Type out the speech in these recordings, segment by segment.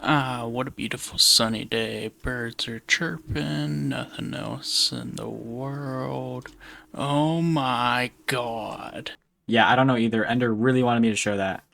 Ah, what a beautiful sunny day. Birds are chirping, nothing else in the world. Oh my god. Yeah, I don't know either. Ender really wanted me to show that.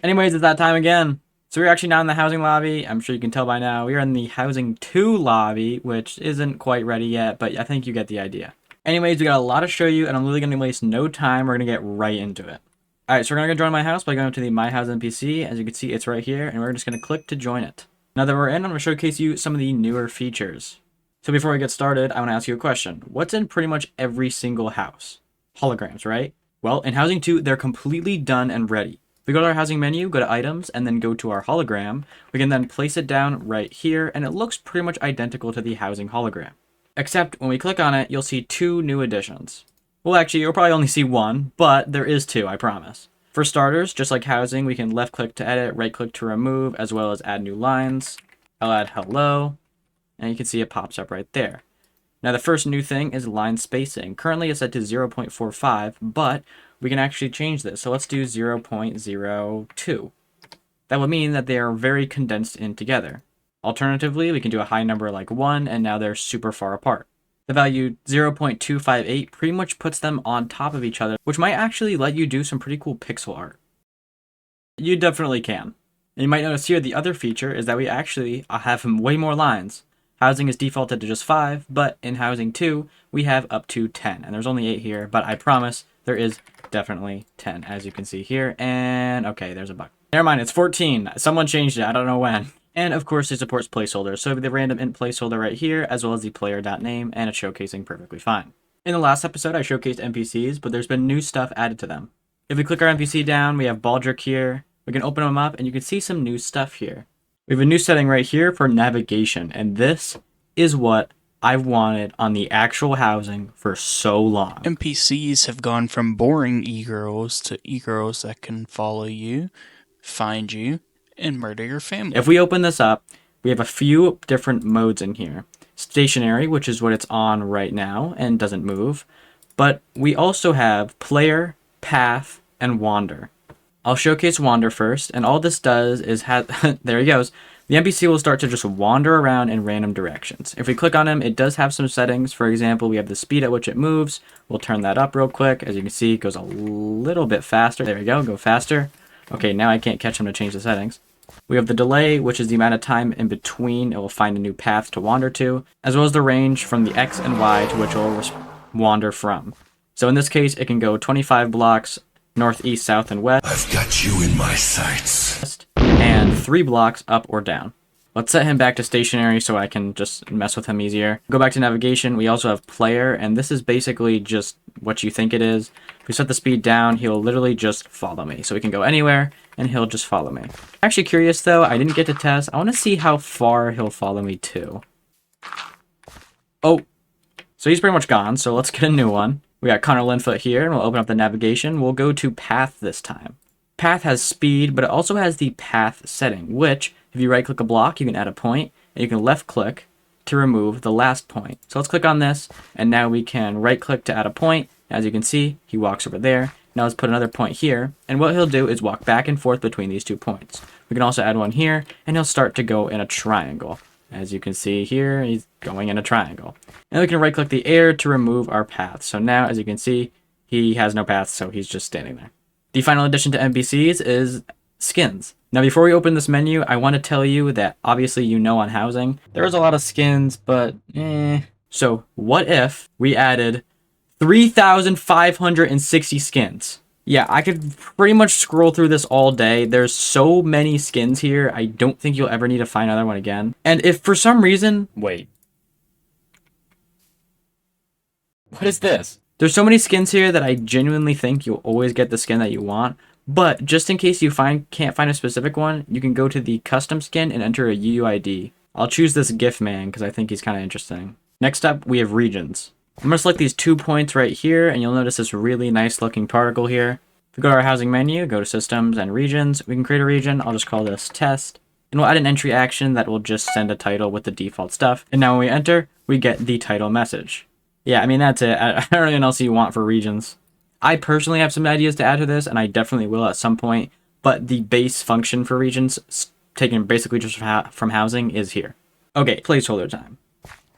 Anyways, it's that time again. So we're actually not in the housing lobby. I'm sure you can tell by now. We are in the housing 2 lobby, which isn't quite ready yet, but I think you get the idea. Anyways, we got a lot to show you, and I'm really going to waste no time. We're going to get right into it. Alright, so we're going to go join my house by going up to the My House NPC. As you can see, it's right here, and we're just going to click to join it. Now that we're in, I'm going to showcase you some of the newer features. So before we get started, I want to ask you a question. What's in pretty much every single house? Holograms, right? Well, in Housing 2, they're completely done and ready. If we go to our housing menu, go to items, and then go to our hologram, we can then place it down right here, and it looks pretty much identical to the housing hologram. Except when we click on it, you'll see 2 new additions. Well, actually, you'll probably only see 1, but there is 2, I promise. For starters, just like housing, we can left click to edit, right click to remove, as well as add new lines. I'll add hello, and you can see it pops up right there. Now the first new thing is line spacing. Currently it's set to 0.45, but we can actually change this. So let's do 0.02. That would mean that they are very condensed in together. Alternatively, we can do a high number like 1, and now they're super far apart. The value 0.258 pretty much puts them on top of each other, which might actually let you do some pretty cool pixel art. You definitely can. And you might notice here the other feature is that we actually have way more lines. Housing is defaulted to just 5, but in Housing 2, we have up to 10. And there's only 8 here, but I promise there is definitely 10, as you can see here. And, okay, there's a bug. Never mind, it's 14. Someone changed it, I don't know when. And, of course, it supports placeholders, so the random int placeholder right here, as well as the player.name, and it's showcasing perfectly fine. In the last episode, I showcased NPCs, but there's been new stuff added to them. If we click our NPC down, we have Baldric here. We can open them up, and you can see some new stuff here. We have a new setting right here for navigation, and this is what I've wanted on the actual housing for so long. NPCs have gone from boring e-girls to e-girls that can follow you, find you, and murder your family. If we open this up, we have a few different modes in here. Stationary, which is what it's on right now and doesn't move. But we also have player, path, and wander. I'll showcase wander first, and all this does is have there he goes. The NPC will start to just wander around in random directions. If we click on him, it does have some settings. For example, we have the speed at which it moves. We'll turn that up real quick. As you can see, it goes a little bit faster. There we go faster. Okay, now I can't catch him to change the settings. We have the delay, which is the amount of time in between it will find a new path to wander to, as well as the range from the X and Y to which it will wander from. So in this case, it can go 25 blocks northeast, south, and west. I've got you in my sights. And 3 blocks up or down. Let's set him back to stationary so I can just mess with him easier. Go back to navigation. We also have player, and this is basically just what you think it is. If we set the speed down, he'll literally just follow me. So we can go anywhere, and he'll just follow me. I'm actually curious, though. I didn't get to test. I want to see how far he'll follow me to. Oh, so he's pretty much gone, so let's get a new one. We got Connor Linfoot here, and we'll open up the navigation. We'll go to path this time. Path has speed, but it also has the path setting, which, if you right-click a block, you can add a point, and you can left-click to remove the last point. So let's click on this, and now we can right-click to add a point. As you can see, he walks over there. Now let's put another point here, and what he'll do is walk back and forth between these 2 points. We can also add one here, and he'll start to go in a triangle. As you can see here, he's going in a triangle. And we can right-click the air to remove our path. So now, as you can see, he has no path, so he's just standing there. The final addition to NPCs is skins. Now before we open this menu, I want to tell you that obviously you know on housing, there's a lot of skins, but So what if we added 3,560 skins? Yeah, I could pretty much scroll through this all day. There's so many skins here, I don't think you'll ever need to find another one again. And if for some reason... Wait. What is this? There's so many skins here that I genuinely think you'll always get the skin that you want. But just in case you can't find a specific one, you can go to the custom skin and enter a UUID. I'll choose this GIF man because I think he's kind of interesting. Next up, we have regions. I'm going to select these 2 points right here, and you'll notice this really nice looking particle here. If we go to our housing menu, go to systems and regions, we can create a region. I'll just call this test. And we'll add an entry action that will just send a title with the default stuff. And now when we enter, we get the title message. Yeah, I mean, that's it. I don't really know what else you want for regions. I personally have some ideas to add to this, and I definitely will at some point, but the base function for regions taken basically just from housing is here. Okay, placeholder time.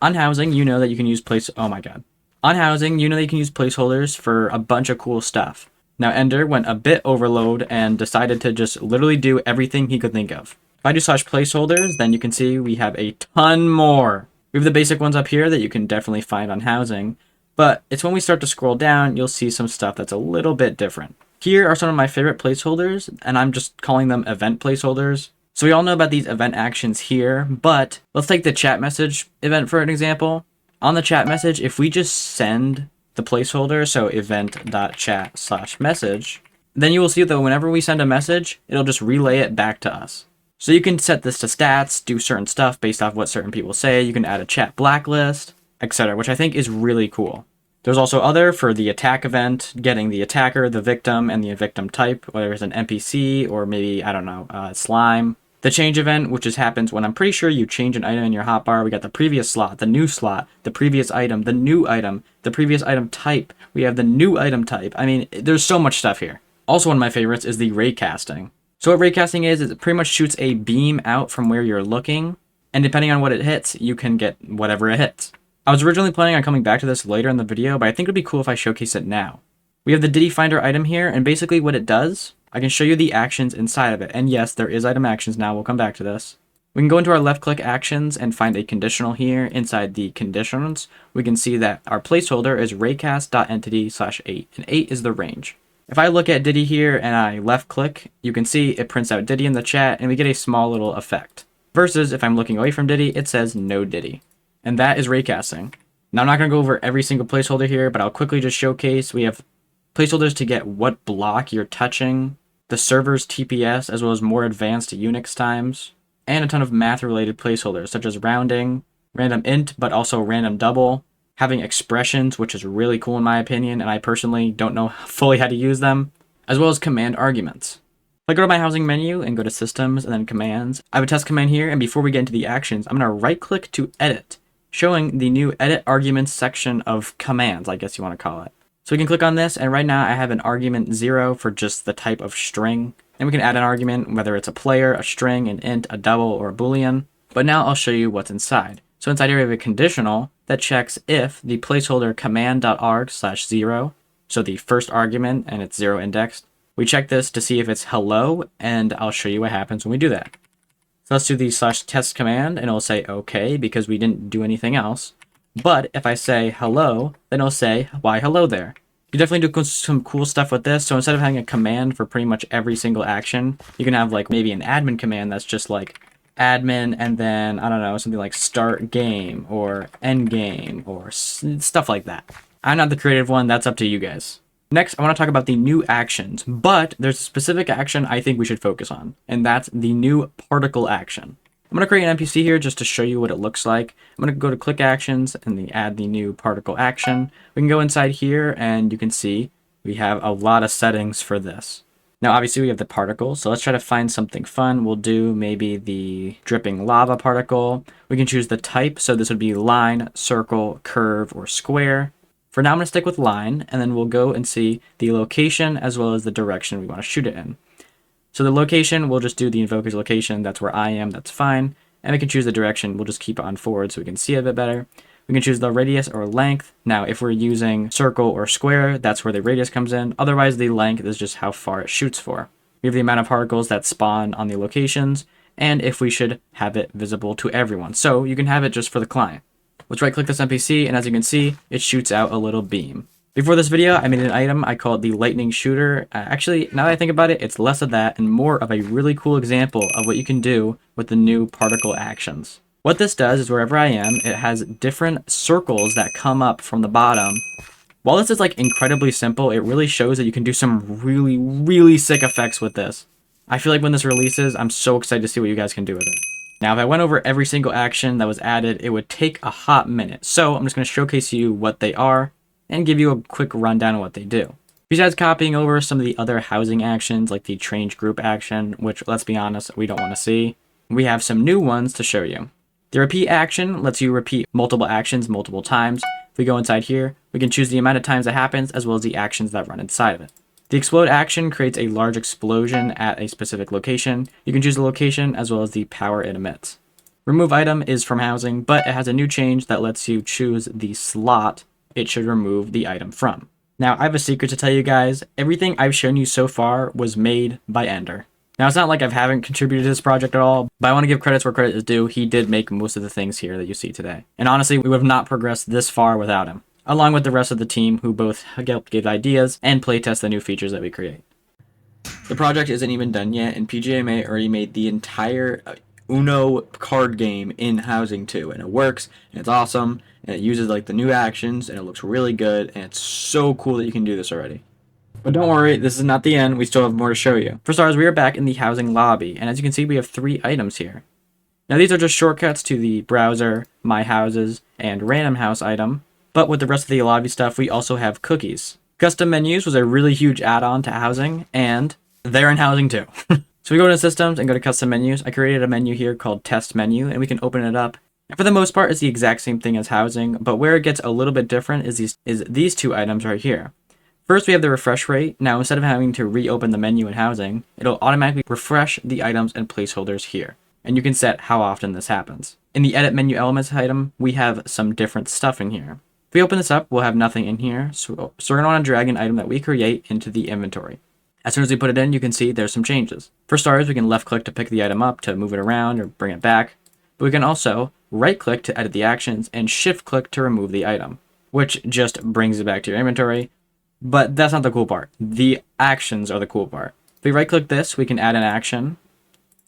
On housing, you know that you can use oh my god. On housing, you know that you can use placeholders for a bunch of cool stuff. Now Ender went a bit overload and decided to just literally do everything he could think of. If I do /placeholders, then you can see we have a ton more. We have the basic ones up here that you can definitely find on housing, but it's when we start to scroll down, you'll see some stuff that's a little bit different. Here are some of my favorite placeholders, and I'm just calling them event placeholders. So we all know about these event actions here, but let's take the chat message event for an example. On the chat message, if we just send the placeholder, so event.chat/message, then you will see that whenever we send a message, it'll just relay it back to us. So you can set this to stats, do certain stuff based off what certain people say. You can add a chat blacklist, etc., which I think is really cool. There's also other for the attack event, getting the attacker, the victim, and the victim type, whether it's an NPC or maybe, I don't know, slime. The change event, which just happens when I'm pretty sure you change an item in your hotbar. We got the previous slot, the new slot, the previous item, the new item, the previous item type. We have the new item type. I mean, there's so much stuff here. Also, one of my favorites is the raycasting. So what raycasting is it pretty much shoots a beam out from where you're looking, and depending on what it hits, you can get whatever it hits. I was originally planning on coming back to this later in the video, but I think it would be cool if I showcase it now. We have the Diddy Finder item here, and basically what it does, I can show you the actions inside of it. And yes, there is item actions now, we'll come back to this. We can go into our left click actions and find a conditional here. Inside the conditions, we can see that our placeholder is raycast.entity/8, and 8 is the range. If I look at Diddy here and I left click, you can see it prints out Diddy in the chat and we get a small little effect. Versus if I'm looking away from Diddy, it says no Diddy. And that is raycasting. Now I'm not going to go over every single placeholder here, but I'll quickly just showcase. We have placeholders to get what block you're touching, the server's TPS, as well as more advanced Unix times, and a ton of math related placeholders such as rounding, random int, but also random double, having expressions, which is really cool in my opinion, and I personally don't know fully how to use them, as well as command arguments. If I go to my housing menu and go to systems and then commands, I have a test command here, and before we get into the actions, I'm going to right click to edit, showing the new edit arguments section of commands, I guess you want to call it. So we can click on this, and right now I have an argument 0 for just the type of string, and we can add an argument, whether it's a player, a string, an int, a double, or a boolean. But now I'll show you what's inside. So inside here we have a conditional that checks if the placeholder command.arg/0, so the first argument and it's 0 indexed. We check this to see if it's hello, and I'll show you what happens when we do that. So let's do the /test command, and it'll say okay because we didn't do anything else. But if I say hello, then it'll say why hello there. You definitely do some cool stuff with this. So instead of having a command for pretty much every single action, you can have like maybe an admin command that's just like admin and then, I don't know, something like start game or end game or stuff like that. I'm not the creative one, that's up to you guys. Next, I want to talk about the new actions, but there's a specific action I think we should focus on, and that's the new particle action. I'm going to create an NPC here just to show you what it looks like. I'm going to go to click actions and add the new particle action. We can go inside here and you can see we have a lot of settings for this. Now, obviously we have the particle, so let's try to find something fun. We'll do maybe the dripping lava particle. We can choose the type, so this would be line, circle, curve, or square. For now, I'm going to stick with line, and then we'll go and see the location as well as the direction we want to shoot it in. So the location, we'll just do the invoker's location. That's where I am, that's fine. And we can choose the direction. We'll just keep it on forward so we can see it a bit better. We can choose the radius or length. Now, if we're using circle or square, that's where the radius comes in. Otherwise, the length is just how far it shoots for. We have the amount of particles that spawn on the locations, and if we should have it visible to everyone. So you can have it just for the client. Let's right click this NPC, and as you can see, it shoots out a little beam. Before this video, I made an item, I call it the lightning shooter. Actually, now that I think about it, it's less of that and more of a really cool example of what you can do with the new particle actions. What this does is wherever I am, it has different circles that come up from the bottom. While this is like incredibly simple, it really shows that you can do some really, really sick effects with this. I feel like when this releases, I'm so excited to see what you guys can do with it. Now, if I went over every single action that was added, it would take a hot minute. So I'm just going to showcase you what they are and give you a quick rundown of what they do. Besides copying over some of the other housing actions, like the change group action, which, let's be honest, we don't want to see, we have some new ones to show you. The repeat action lets you repeat multiple actions multiple times. If we go inside here, we can choose the amount of times it happens as well as the actions that run inside of it. The explode action creates a large explosion at a specific location. You can choose the location as well as the power it emits. Remove item is from housing, but it has a new change that lets you choose the slot it should remove the item from. Now, I have a secret to tell you guys. Everything I've shown you so far was made by Ender. Now, it's not like I haven't contributed to this project at all, but I want to give credits where credit is due. He did make most of the things here that you see today. And honestly, we would have not progressed this far without him, along with the rest of the team who both helped give ideas and playtest the new features that we create. The project isn't even done yet, and PGMA already made the entire Uno card game in Housing 2, and it works, and it's awesome, and it uses like the new actions, and it looks really good, and it's so cool that you can do this already. But don't worry, this is not the end. We still have more to show you. For starters, we are back in the housing lobby, and as you can see, we have 3 items here. Now, these are just shortcuts to the browser, my houses, and random house item, but with the rest of the lobby stuff, we also have cookies. Custom menus was a really huge add-on to housing, and they're in housing too. So we go to systems and go to custom menus. I created a menu here called test menu, and we can open it up. And for the most part, it's the exact same thing as housing, but where it gets a little bit different is these 2 items right here. First, we have the refresh rate. Now, instead of having to reopen the menu in housing, it'll automatically refresh the items and placeholders here. And you can set how often this happens. In the edit menu elements item, we have some different stuff in here. If we open this up, we'll have nothing in here. So we're going to want to drag an item that we create into the inventory. As soon as we put it in, you can see there's some changes. For starters, we can left click to pick the item up to move it around or bring it back. But we can also right click to edit the actions and shift click to remove the item, which just brings it back to your inventory. But that's not the cool part. The actions are the cool part. If we right click this, we can add an action.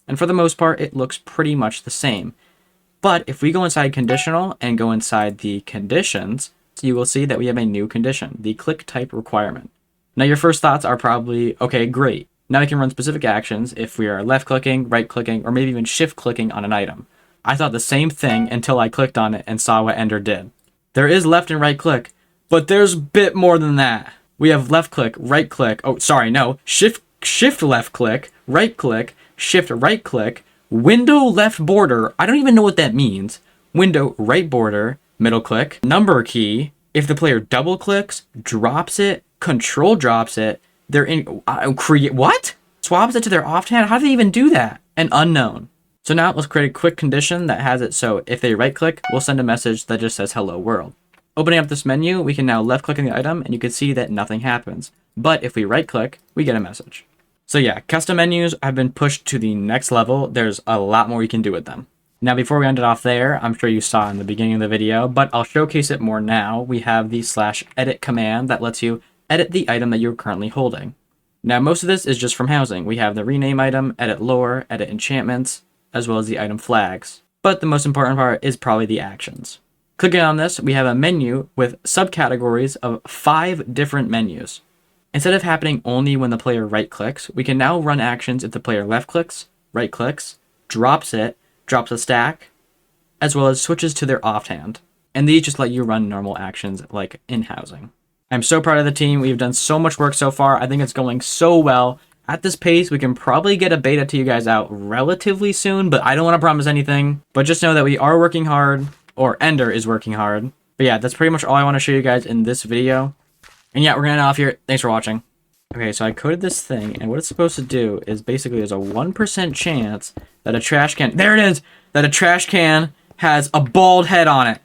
And for the most part, it looks pretty much the same. But if we go inside conditional and go inside the conditions, you will see that we have a new condition, the click type requirement. Now your first thoughts are probably, okay, great. Now we can run specific actions if we are left clicking, right clicking, or maybe even shift clicking on an item. I thought the same thing until I clicked on it and saw what Ender did. There is left and right click, but there's a bit more than that. We have left click, right click, shift left click, right click, shift right click, window left border, I don't even know what that means, window right border, middle click, number key, if the player double clicks, drops it, control drops it, they're in, create, what? Swaps it to their offhand? How do they even do that? And unknown. So now let's create a quick condition that has it so if they right click, we'll send a message that just says hello world. Opening up this menu, we can now left click on the item and you can see that nothing happens. But if we right click, we get a message. So yeah, custom menus have been pushed to the next level. There's a lot more you can do with them. Now before we end it off there, I'm sure you saw in the beginning of the video, but I'll showcase it more now. We have the /edit command that lets you edit the item that you're currently holding. Now most of this is just from housing. We have the rename item, edit lore, edit enchantments, as well as the item flags. But the most important part is probably the actions. Clicking on this, we have a menu with subcategories of 5 different menus. Instead of happening only when the player right clicks, we can now run actions if the player left clicks, right clicks, drops it, drops a stack, as well as switches to their offhand. And these just let you run normal actions like in housing. I'm so proud of the team. We've done so much work so far. I think it's going so well. At this pace, we can probably get a beta to you guys out relatively soon, but I don't want to promise anything. But just know that we are working hard, or Ender is working hard. But yeah, that's pretty much all I want to show you guys in this video. And yeah, we're going to end off here. Thanks for watching. Okay, so I coded this thing, and what it's supposed to do is basically there's a 1% chance that a trash can, there it is, that a trash can has a bald head on it.